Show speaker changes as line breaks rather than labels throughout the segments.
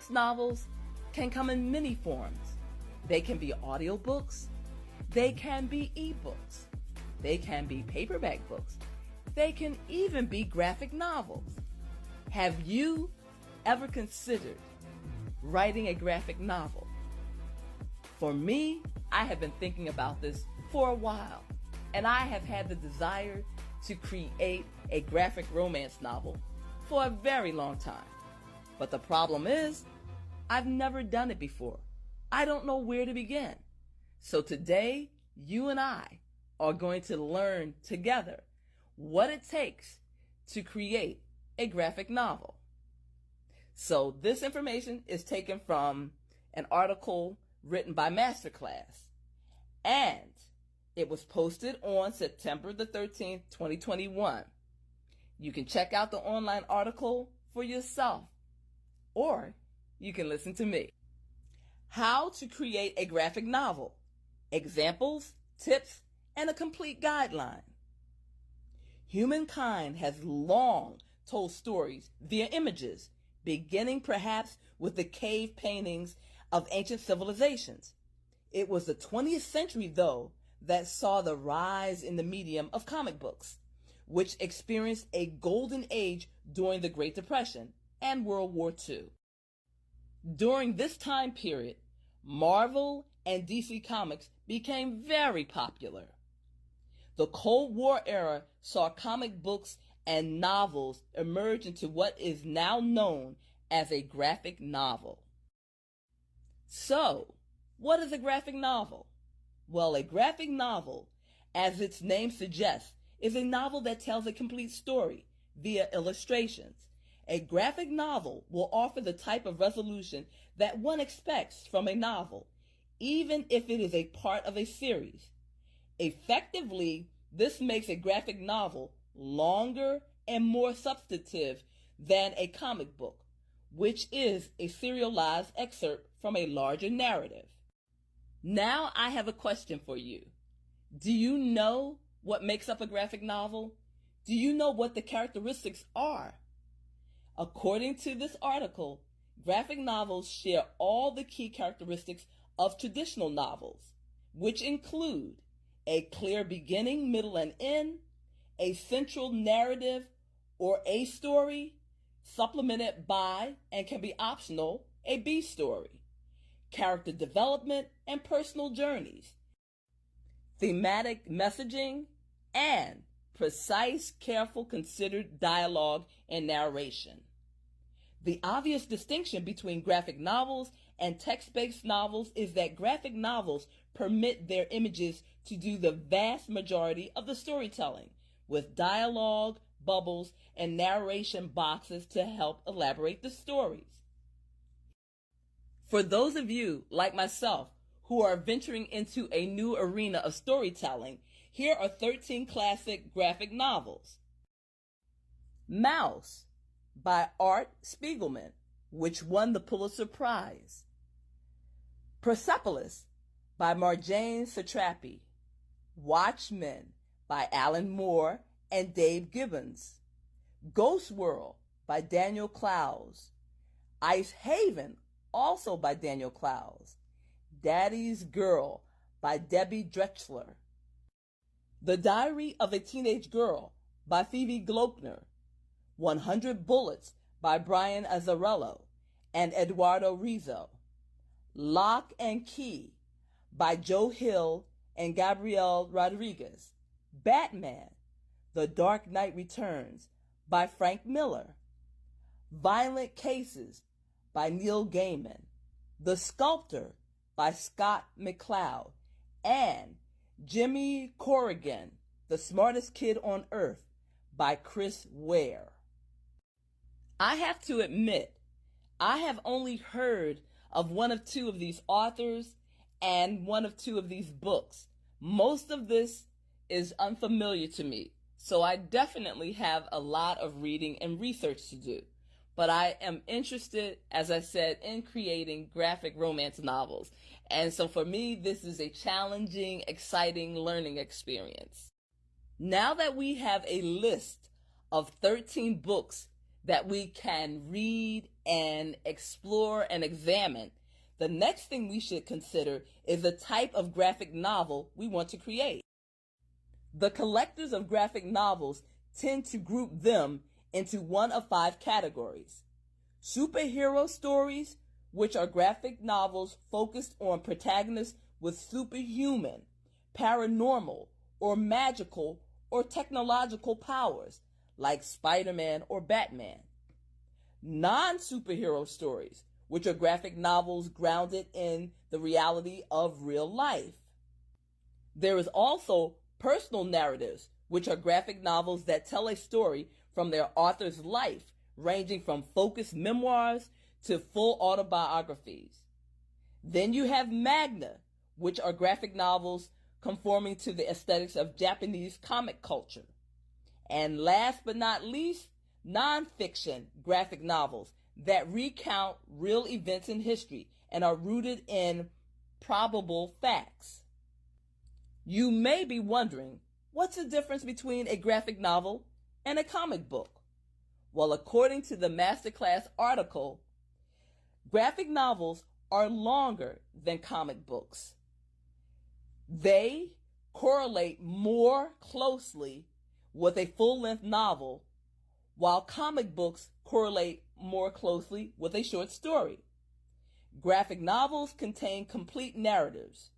romance novels can come in many forms. They can be audiobooks, they can be ebooks, they can be paperback books, they can even be graphic novels. Have you ever considered writing a graphic novel? For me, I have been thinking about this for a while, and I have had the desire to create a graphic romance novel for a very long time. But the problem is, I've never done it before. I don't know where to begin. So today, you and I are going to learn together what it takes to create a graphic novel. So this information is taken from an article written by Masterclass, and it was posted on September the 13th, 2021. You can check out the online article for yourself, or you can listen to me. How to create a graphic novel. Examples, tips, and a complete guideline. Humankind has long told stories via images, beginning perhaps with the cave paintings of ancient civilizations. It was the 20th century, though, that saw the rise in the medium of comic books, which experienced a golden age during the Great Depression and World War II. During this time period, Marvel and DC Comics became very popular. The Cold War era saw comic books and novels emerge into what is now known as a graphic novel. So, what is a graphic novel? Well, a graphic novel, as its name suggests, is a novel that tells a complete story via illustrations. A graphic novel will offer the type of resolution that one expects from a novel, even if it is a part of a series. Effectively, this makes a graphic novel longer and more substantive than a comic book, which is a serialized excerpt from a larger narrative. Now I have a question for you. Do you know what makes up a graphic novel? Do you know what the characteristics are? According to this article, graphic novels share all the key characteristics of traditional novels, which include a clear beginning, middle, and end, a central narrative or A story, supplemented by, and can be optional, a B story, character development and personal journeys, thematic messaging, and precise, careful, considered dialogue and narration. The obvious distinction between graphic novels and text-based novels is that graphic novels permit their images to do the vast majority of the storytelling, with dialogue, bubbles, and narration boxes to help elaborate the stories. For those of you, like myself, who are venturing into a new arena of storytelling, here are 13 classic graphic novels. Mouse by Art Spiegelman, which won the Pulitzer Prize. Persepolis by Marjane Satrapi. Watchmen by Alan Moore and Dave Gibbons. Ghost World by Daniel Clowes. Ice Haven, also by Daniel Clowes. Daddy's Girl by Debbie Drexler. The Diary of a Teenage Girl by Phoebe Gloeckner. 100 Bullets by Brian Azzarello and Eduardo Rizzo. Lock and Key by Joe Hill and Gabriel Rodriguez. Batman, The Dark Knight Returns by Frank Miller. Violent Cases by Neil Gaiman. The Sculptor by Scott McCloud. And Jimmy Corrigan, The Smartest Kid on Earth by Chris Ware. I have to admit, I have only heard of one of two of these authors and one of two of these books. Most of this is unfamiliar to me, so I definitely have a lot of reading and research to do. But I am interested, as I said, in creating graphic romance novels. And so for me, this is a challenging, exciting learning experience. Now that we have a list of 13 books that we can read and explore and examine, the next thing we should consider is the type of graphic novel we want to create. The collectors of graphic novels tend to group them into one of 5 categories: superhero stories, which are graphic novels focused on protagonists with superhuman, paranormal, or magical or technological powers, like Spider-Man or Batman. Non-superhero stories, which are graphic novels grounded in the reality of real life. There is also personal narratives, which are graphic novels that tell a story from their author's life, ranging from focused memoirs to full autobiographies. Then you have manga, which are graphic novels conforming to the aesthetics of Japanese comic culture. And last but not least, nonfiction graphic novels that recount real events in history and are rooted in probable facts. You may be wondering, what's the difference between a graphic novel and a comic book? Well, according to the Masterclass article, graphic novels are longer than comic books. They correlate more closely with a full-length novel, while comic books correlate more closely with a short story. Graphic novels contain complete narratives.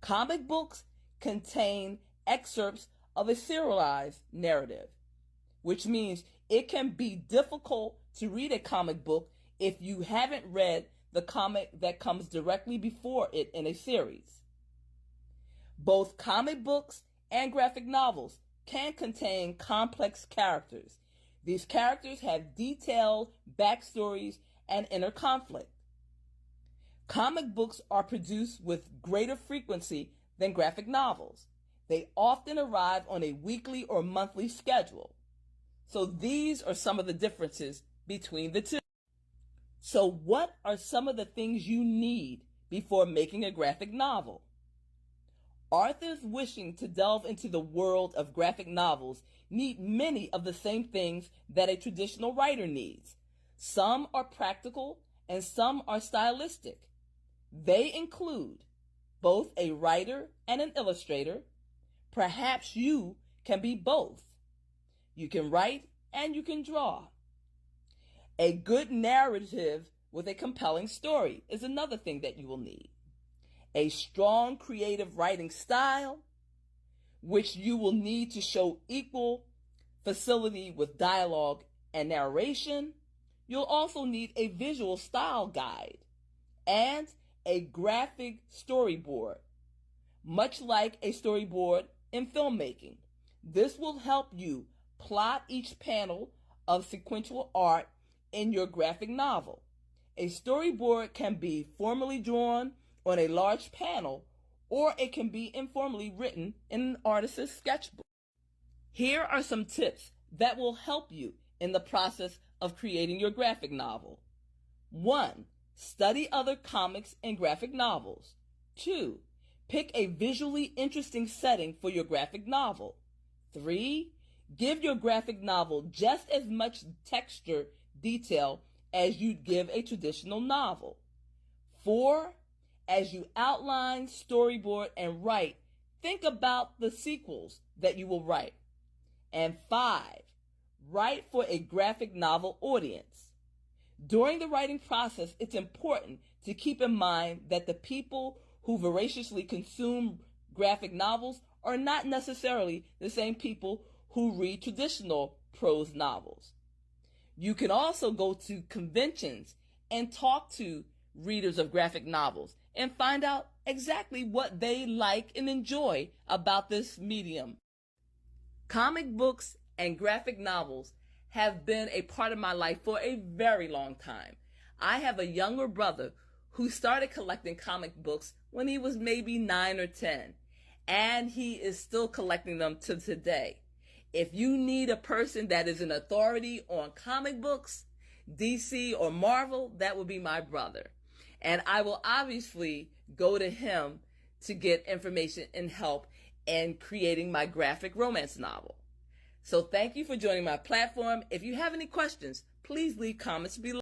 Comic books contain excerpts of a serialized narrative, which means it can be difficult to read a comic book if you haven't read the comic that comes directly before it in a series. Both comic books and graphic novels can contain complex characters. These characters have detailed backstories and inner conflict. Comic books are produced with greater frequency than graphic novels. They often arrive on a weekly or monthly schedule. So these are some of the differences between the two. So what are some of the things you need before making a graphic novel? Authors wishing to delve into the world of graphic novels need many of the same things that a traditional writer needs. Some are practical and some are stylistic. They include both a writer and an illustrator. Perhaps you can be both. You can write and you can draw. A good narrative with a compelling story is another thing that you will need. A strong creative writing style, which you will need to show equal facility with dialogue and narration. You'll also need a visual style guide and a graphic storyboard, much like a storyboard in filmmaking. This will help you plot each panel of sequential art in your graphic novel. A storyboard can be formally drawn on a large panel, or it can be informally written in an artist's sketchbook. Here are some tips that will help you in the process of creating your graphic novel. 1. Study other comics and graphic novels. 2. Pick a visually interesting setting for your graphic novel. 3. Give your graphic novel just as much texture detail as you'd give a traditional novel. 4. As you outline, storyboard, and write, think about the sequels that you will write. And 5. Write for a graphic novel audience. During the writing process, it's important to keep in mind that the people who voraciously consume graphic novels are not necessarily the same people who read traditional prose novels. You can also go to conventions and talk to readers of graphic novels and find out exactly what they like and enjoy about this medium. Comic books and graphic novels have been a part of my life for a very long time. I have a younger brother who started collecting comic books when he was maybe 9 or 10, and he is still collecting them to today. If you need a person that is an authority on comic books, DC or Marvel, that would be my brother. And I will obviously go to him to get information and help in creating my graphic romance novel. So thank you for joining my platform. If you have any questions, please leave comments below.